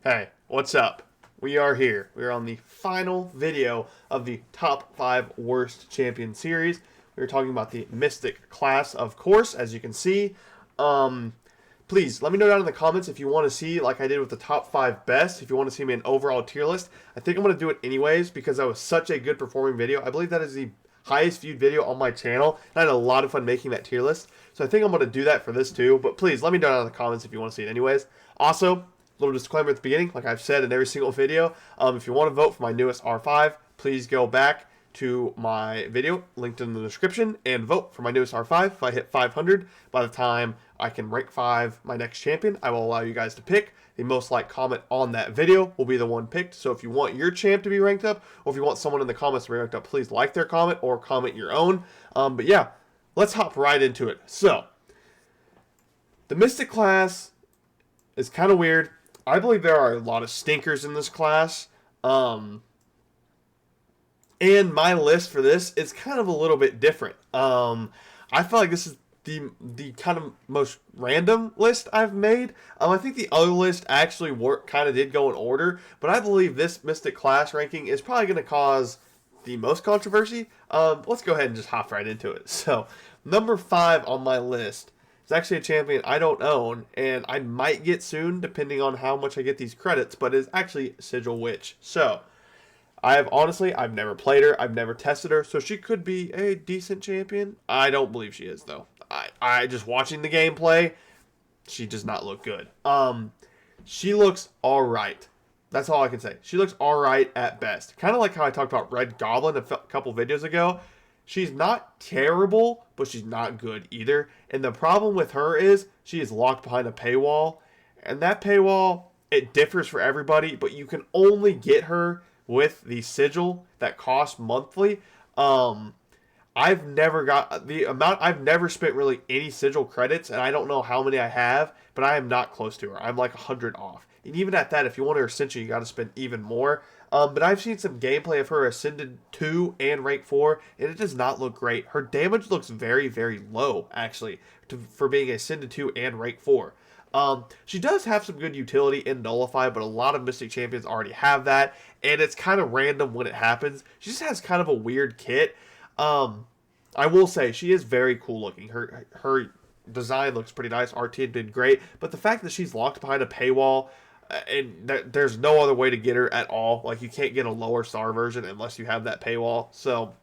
Hey, what's up? We are here. We are on the final video of the top 5 worst champion series. We are talking about the Mystic class, of course, as you can see. Please, let me know down in the comments if you want to see, like I did with the top 5 best, if you want to see me an overall tier list. I think I'm going to do it anyways because that was such a good performing video. I believe that is the highest viewed video on my channel, and I had a lot of fun making that tier list. So I think I'm going to do that for this too, but please let me know down in the comments if you want to see it anyways. Also, little disclaimer at the beginning, like I've said in every single video, if you want to vote for my newest R5, please go back to my video linked in the description and vote for my newest R5. If I hit 500 by the time I can rank 5 my next champion, I will allow you guys to pick. The most liked comment on that video will be the one picked. So if you want your champ to be ranked up, or if you want someone in the comments to be ranked up, please like their comment or comment your own. But yeah, let's hop right into it. So the Mystic class is kind of weird. I believe there are a lot of stinkers in this class. And my list for this is kind of a little bit different. I feel like this is the kind of most random list I've made. I think the other list actually kind of did go in order, but I believe this Mystic class ranking is probably going to cause the most controversy. Let's go ahead and just hop right into it. So, number 5 on my list. It's actually a champion I don't own, and I might get soon, depending on how much I get these credits, but it's actually Sigil Witch. So, I've never played her, I've never tested her, so she could be a decent champion. I don't believe she is, though. I just watching the gameplay, she does not look good. She looks alright. That's all I can say. She looks alright at best. Kind of like how I talked about Red Goblin a couple videos ago. She's not terrible, but she's not good either. And the problem with her is she is locked behind a paywall. And that paywall, it differs for everybody, but you can only get her with the sigil that costs monthly. I've never spent really any sigil credits, and I don't know how many I have, but I am not close to her. I'm like 100 off. And even at that, if you want her Ascension, you got to spend even more. But I've seen some gameplay of her Ascended 2 and Rank 4, and it does not look great. Her damage looks very, very low, actually, for being Ascended 2 and Rank 4. She does have some good utility in Nullify, but a lot of Mystic champions already have that, and it's kind of random when it happens. She just has kind of a weird kit. I will say, she is very cool looking. Her design looks pretty nice. Art team did great, but the fact that she's locked behind a paywall, and there's no other way to get her at all. Like, you can't get a lower star version unless you have that paywall. So,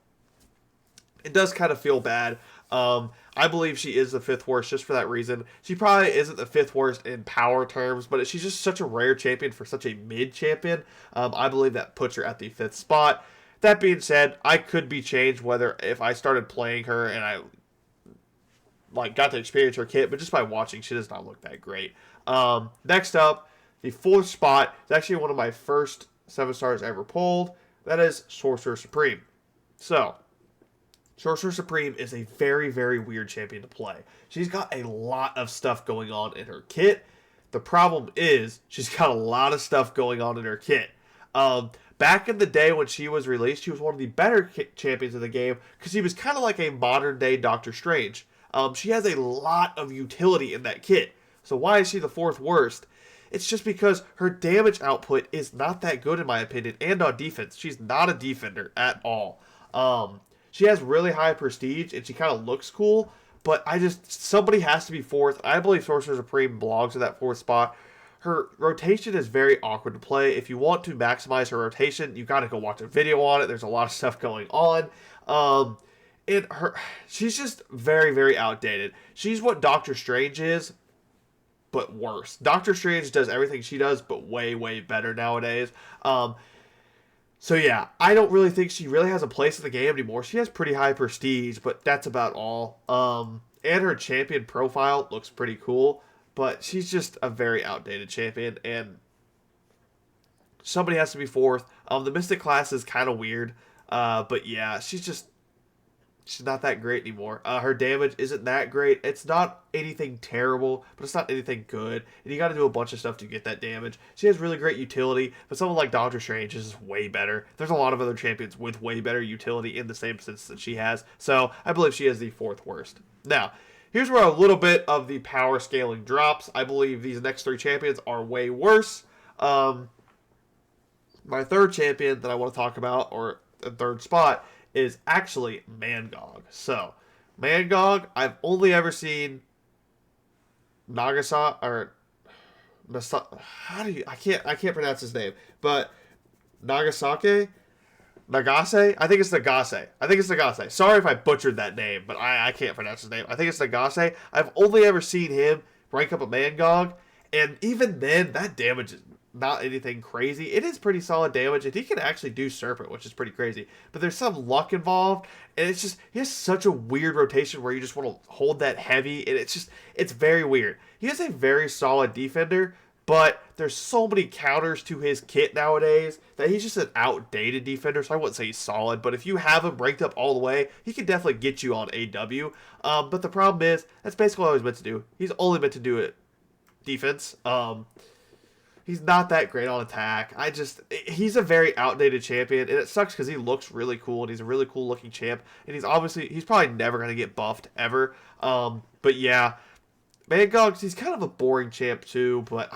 it does kind of feel bad. I believe she is the 5th worst just for that reason. She probably isn't the 5th worst in power terms, but she's just such a rare champion for such a mid champion. I believe that puts her at the 5th spot. That being said, I could be changed whether if I started playing her and I got to experience her kit, but just by watching, she does not look that great. Next up, the 4th spot is actually one of my first 7 stars ever pulled. That is Sorcerer Supreme. So, Sorcerer Supreme is a very, very weird champion to play. She's got a lot of stuff going on in her kit. The problem is, she's got a lot of stuff going on in her kit. Back in the day when she was released, she was one of the better champions of the game because she was kind of like a modern-day Doctor Strange. She has a lot of utility in that kit. So why is she the 4th worst? It's just because her damage output is not that good in my opinion, and on defense. She's not a defender at all. She has really high prestige, and she kind of looks cool, but somebody has to be 4th. I believe Sorcerer Supreme belongs to that 4th spot. Her rotation is very awkward to play. If you want to maximize her rotation, you got to go watch a video on it. There's a lot of stuff going on. She's just very, very outdated. She's what Doctor Strange is, but worse. Doctor Strange does everything she does, but way, way better nowadays. So yeah, I don't really think she really has a place in the game anymore. She has pretty high prestige, but that's about all. And her champion profile looks pretty cool, but she's just a very outdated champion, and somebody has to be 4th. The Mystic class is kind of weird, but yeah, she's not that great anymore. Her damage isn't that great. It's not anything terrible, but it's not anything good. And you got to do a bunch of stuff to get that damage. She has really great utility, but someone like Doctor Strange is just way better. There's a lot of other champions with way better utility in the same sense that she has. So I believe she is the 4th worst. Now, here's where a little bit of the power scaling drops. I believe these next 3 champions are way worse. My third champion that I want to talk about, or the third spot, is actually Mangog. So, Mangog, I've only ever seen Nagasaki or I can't pronounce his name, but Nagasaki, Nagase. I think it's Nagase. Sorry if I butchered that name, but I can't pronounce his name. I think it's Nagase. I've only ever seen him rank up a Mangog, and even then, that damage is not anything crazy. It is pretty solid damage, and he can actually do Serpent, which is pretty crazy. But there's some luck involved, and it's just, he has such a weird rotation where you just want to hold that heavy, and it's very weird. He is a very solid defender, but there's so many counters to his kit nowadays that he's just an outdated defender, so I wouldn't say he's solid, but if you have him ranked up all the way, he can definitely get you on AW. But the problem is, that's basically what I was meant to do. He's only meant to do it defense. He's not that great on attack. He's a very outdated champion, and it sucks because he looks really cool, and he's a really cool looking champ, and he's probably never going to get buffed ever. But yeah, Mangog, he's kind of a boring champ too, but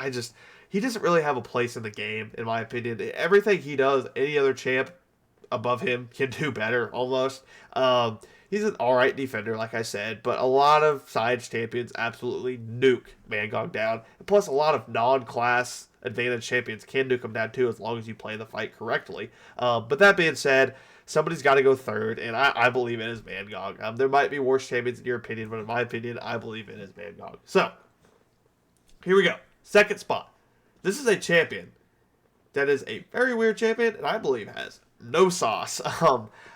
he doesn't really have a place in the game, in my opinion. Everything he does, any other champ above him can do better, almost. He's an alright defender, like I said, but a lot of sides champions absolutely nuke Mangog down. Plus, a lot of non-class advantage champions can nuke him down too, as long as you play the fight correctly. But that being said, somebody's got to go third, and I believe it is Mangog. There might be worse champions in your opinion, but in my opinion, I believe it is Mangog. So, here we go. Second spot. This is a champion that is a very weird champion, and I believe has no sauce.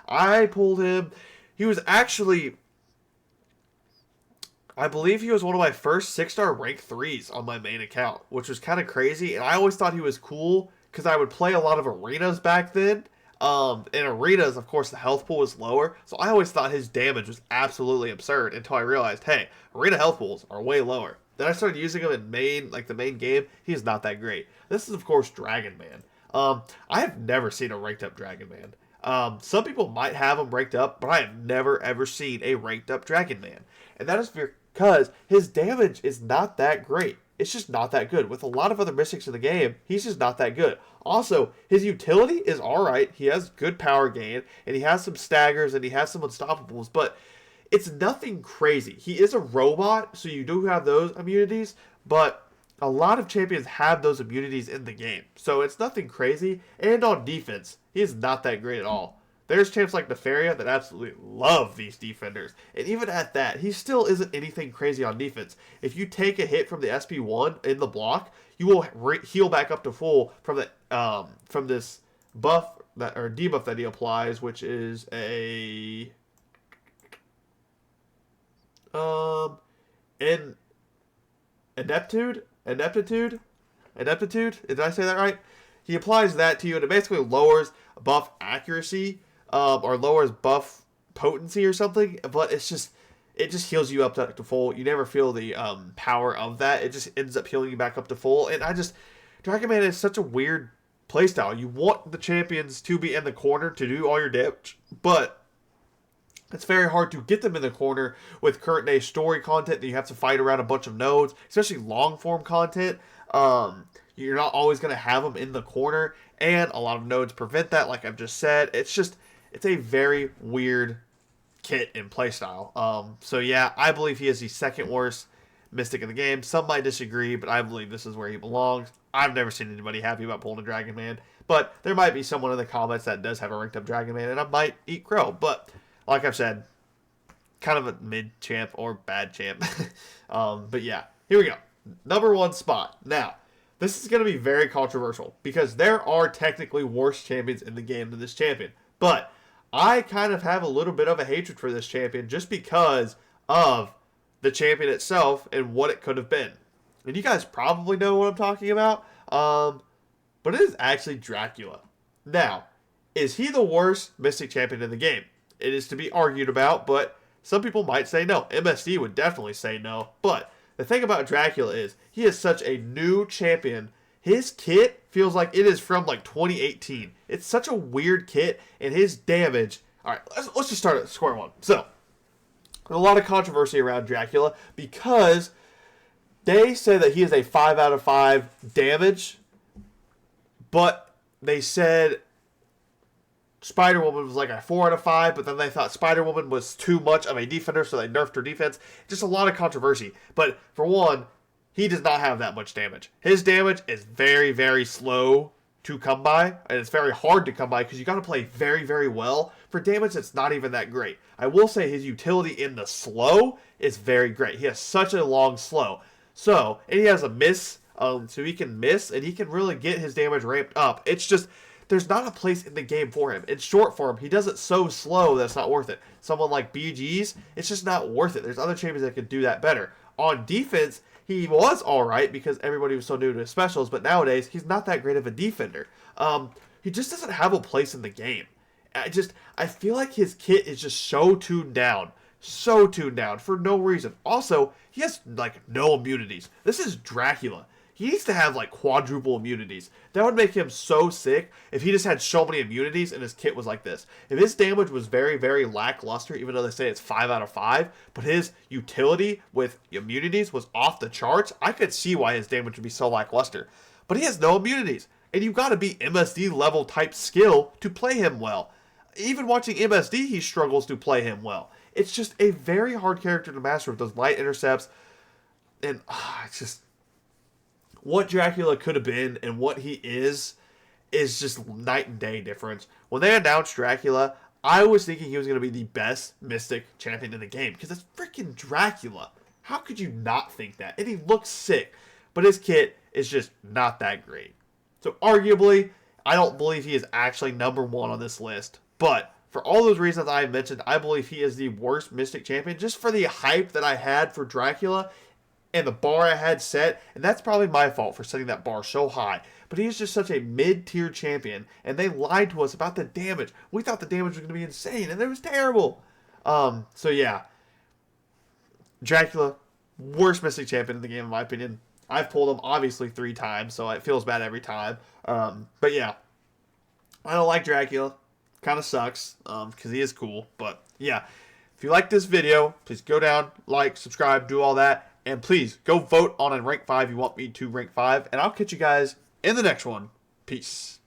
I pulled him. He was actually, I believe he was one of my first 6-star rank 3s on my main account, which was kind of crazy. And I always thought he was cool because I would play a lot of arenas back then. In arenas, of course, the health pool was lower. So I always thought his damage was absolutely absurd until I realized, hey, arena health pools are way lower. Then I started using him in the main game. He's not that great. This is, of course, Dragon Man. I have never seen a ranked up Dragon Man. Some people might have him ranked up, but I have never ever seen a ranked up Dragon Man. And that is because his damage is not that great. It's just not that good. With a lot of other mystics in the game, he's just not that good. Also, his utility is alright. He has good power gain, and he has some staggers, and he has some unstoppables, but it's nothing crazy. He is a robot, so you do have those immunities, but a lot of champions have those immunities in the game. So it's nothing crazy. And on defense, he is not that great at all. There's champs like Nefaria that absolutely love these defenders. And even at that, he still isn't anything crazy on defense. If you take a hit from the SP1 in the block, you will heal back up to full from this buff or debuff that he applies, which is a ineptitude. Did I say that right? He applies that to you, and it basically lowers buff accuracy, or lowers buff potency or something. But it just heals you up to full. You never feel the power of that. It just ends up healing you back up to full. And Dragon Man is such a weird playstyle. You want the champions to be in the corner to do all your damage, but it's very hard to get them in the corner with current day story content that you have to fight around a bunch of nodes, especially long form content. You're not always going to have them in the corner, and a lot of nodes prevent that, like I've just said. It's a very weird kit and playstyle. So yeah, I believe he is the second worst Mystic in the game. Some might disagree, but I believe this is where he belongs. I've never seen anybody happy about pulling a Dragon Man, but there might be someone in the comments that does have a ranked up Dragon Man, and I might eat crow, but like I've said, kind of a mid-champ or bad champ. But yeah, here we go. Number 1 spot. Now, this is going to be very controversial because there are technically worse champions in the game than this champion. But I kind of have a little bit of a hatred for this champion just because of the champion itself and what it could have been. And you guys probably know what I'm talking about. But it is actually Dracula. Now, is he the worst Mystic champion in the game? It is to be argued about, but some people might say no. MSD would definitely say no. But the thing about Dracula is he is such a new champion. His kit feels like it is from like 2018. It's such a weird kit, and his damage. All right, let's just start at square one. So, there's a lot of controversy around Dracula because they say that he is a 5 out of 5 damage but they said Spider-Woman was like a 4 out of 5, but then they thought Spider-Woman was too much of a defender, so they nerfed her defense. Just a lot of controversy. But for one, he does not have that much damage. His damage is very, very slow to come by, and it's very hard to come by because you got to play very, very well for damage that's not even that great. I will say his utility in the slow is very great. He has such a long slow. So, and he has a miss, so he can miss, and he can really get his damage ramped up. It's just, there's not a place in the game for him. In short form, he does it so slow that it's not worth it. Someone like BG's, it's just not worth it. There's other champions that could do that better. On defense, he was alright because everybody was so new to his specials, but nowadays, he's not that great of a defender. He just doesn't have a place in the game. I feel like his kit is just so tuned down. So tuned down for no reason. Also, he has, like, no immunities. This is Dracula. He needs to have, like, quadruple immunities. That would make him so sick if he just had so many immunities and his kit was like this. If his damage was very, very lackluster, even though they say it's 5 out of 5, but his utility with immunities was off the charts, I could see why his damage would be so lackluster. But he has no immunities. And you've got to be MSD level type skill to play him well. Even watching MSD, he struggles to play him well. It's just a very hard character to master with those light intercepts. And it's just, what Dracula could have been and what he is just night and day difference. When they announced Dracula, I was thinking he was going to be the best Mystic champion in the game because it's freaking Dracula. How could you not think that? And he looks sick, but his kit is just not that great. So arguably, I don't believe he is actually number 1 on this list, but for all those reasons I mentioned, I believe he is the worst Mystic champion just for the hype that I had for Dracula and the bar I had set, and that's probably my fault for setting that bar so high. But he's just such a mid-tier champion, and they lied to us about the damage. We thought the damage was going to be insane, and it was terrible. So yeah, Dracula, worst Mystic champion in the game in my opinion. I've pulled him obviously 3 times, so it feels bad every time. But yeah, I don't like Dracula. Kind of sucks because he is cool. But yeah, if you like this video, please go down, like, subscribe, do all that. And please, go vote on a rank 5 you want me to rank 5. And I'll catch you guys in the next one. Peace.